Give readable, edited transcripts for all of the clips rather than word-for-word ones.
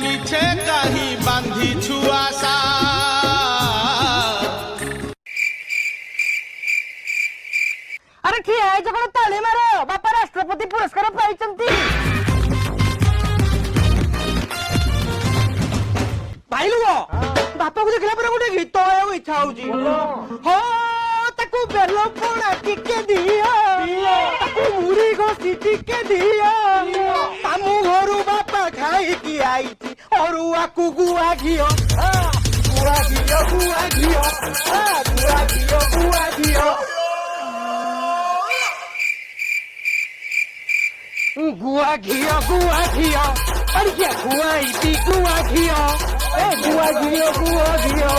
मिछे कहीं बांधी छुआसा। अरे ठीक है जब ताली मारो बापा राष्ट्रपति पुरस्कार पाइछंती। भाई लुओ बापा को देखला पर गोटे गीत गाइବାକୁ इच्छा होउची। हो ताकू बेलो पोड़ा टिके दियो ताकू मुड़ी घोसी टिके दियो तामु घरु बापा खाई की आईची अरुआ कु गुआ घियो गुआ घियो गुआ घियो गुआ घियो गुआ घियो गुआ घियो गुआ घियो अरे क्या गुआ इती गुआ घियो ए गुआ घियो गुआ घियो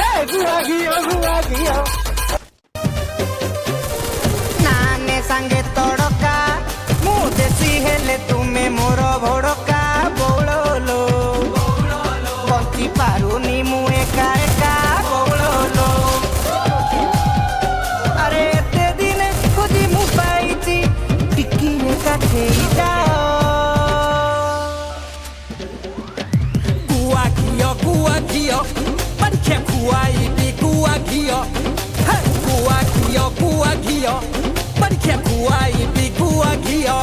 ए गुआ घियो गुआ घियो नाने संगे तोड़का मु देसी हेले तुमे मोर भड़का बोलो बंती पारुनी मु एका एका बोलो अरे एते दिन खोजी मु पाइची टिकी एका खेई जाओ गुआ घियो पंखे खुआई भी गुआ घियो गुआ घियो पंखे खुआई भी गुआ घियो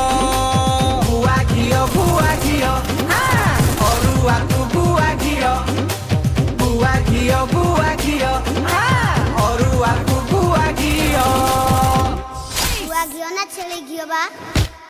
हाँ अरुआ तू गुआ घियो हाँ अरुआ तू गुआ घियो ना छेले घियो बा।